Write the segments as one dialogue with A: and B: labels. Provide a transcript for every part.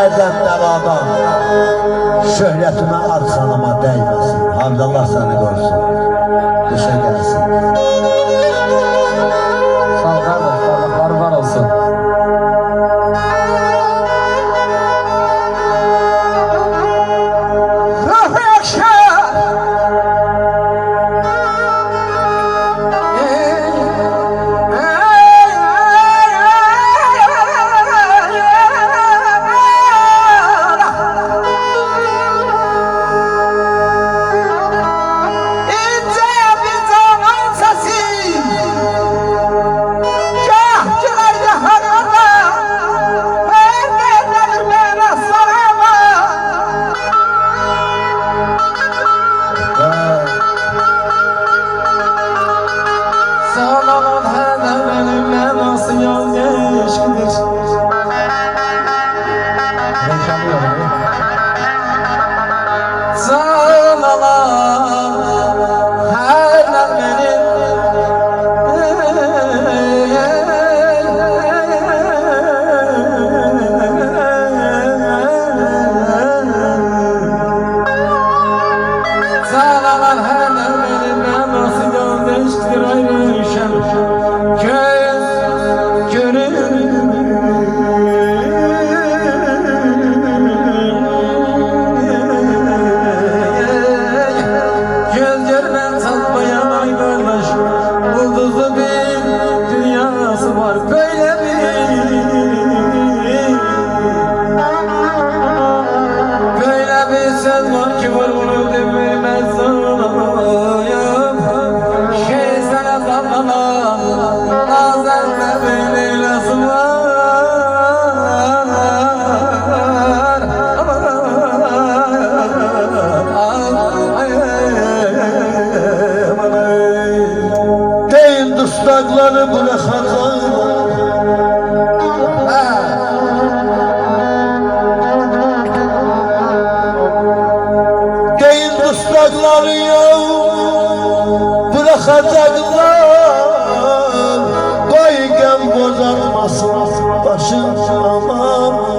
A: şeylerden beladan. Şöhretime arkanıma değmesin. Hamdallah seni korusun. Dışa gelsin.
B: Sağ ol kardeş, parmakları var olsun.
A: Dustaqları bırakacağım. Deyin dustaqları yok bırakacaklar. Koy gem bozarmasın başın aman.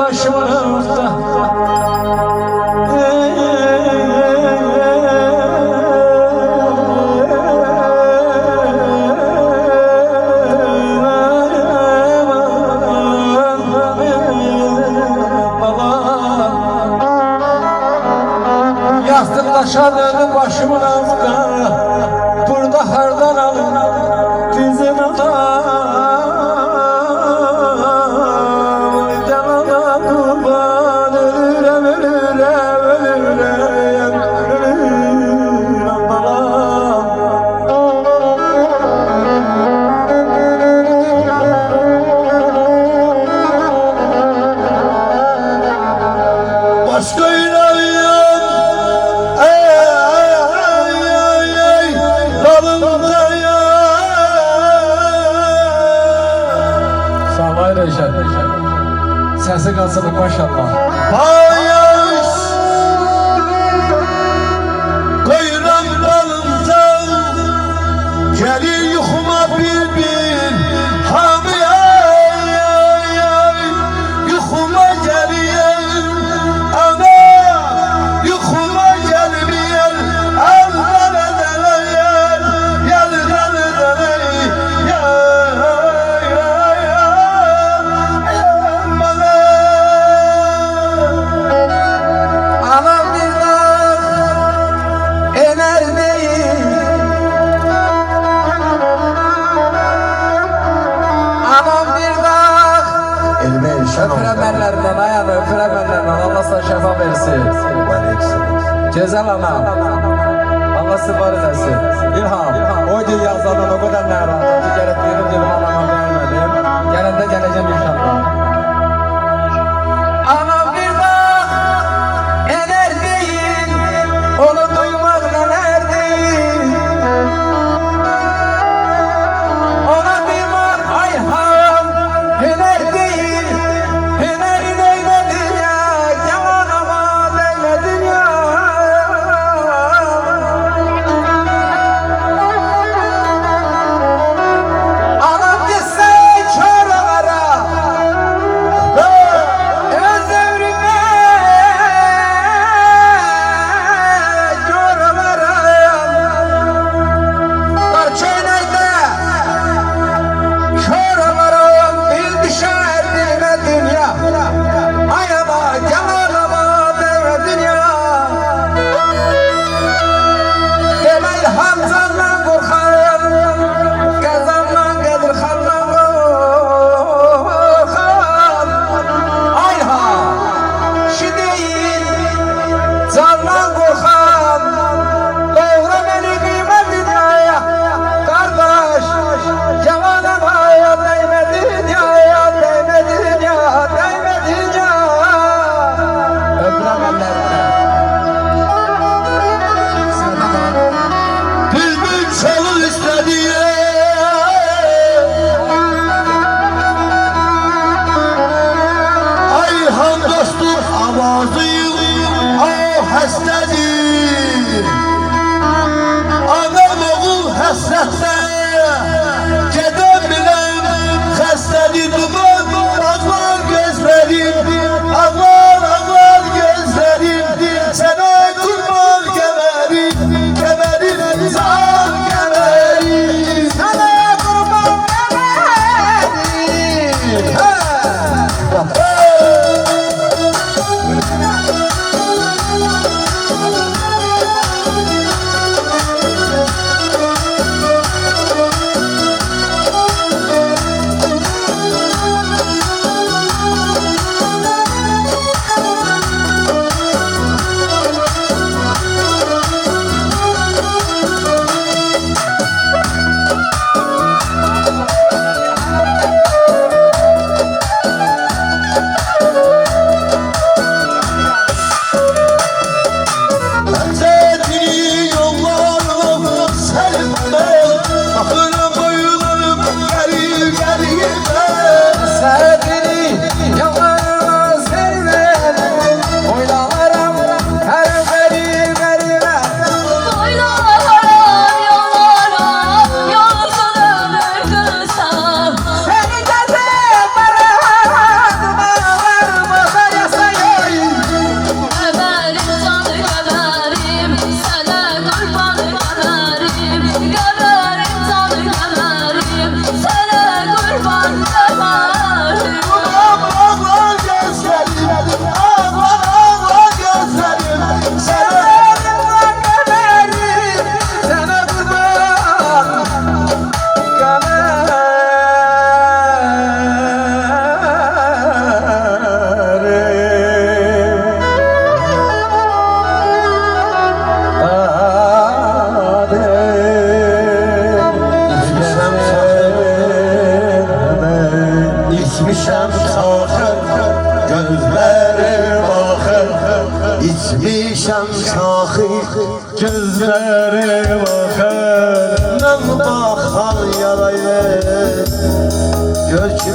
B: başımın ağırda. Yastıklaşa dönüm başımın ağırda. Burada hardan alın bizim adam. Canana kurban ölürem ölürem ölürem ölürem balam.
A: Başka inanıyorum. Ey dalında ya.
B: Sağ ol Reşat. Sesi kalsın maşallah.
A: Hayır. Koyuram dalında. Gelir yuhuma bir Hami yuhuma gelir. Ana yuhuma gelir. Allah eder yel
B: Anam bir dağ ener değil. Anam bir dağ
A: Elime erişen
B: öpüremenlerden ayağını öpüremenlerden Allah sana şefa versin. Cezel anam. Allah sıfır etsin. İlham. O dil yazanın o kadar narahat. Ticaret yerim dedim anama vermedim. Gelende geleceğim inşallah. Anam bir dağ ener değil. Onu duymakla erdim. Ona duymak ayhan hüner değil. Hünerin eyledin ya. Yalanama değmedin ya. Anam gitse çağrılara.
A: İçmişəm çaxır, gözlərim axır. İçmişəm çaxır, gözlərim axır. Mən baxan yarayı, gör ki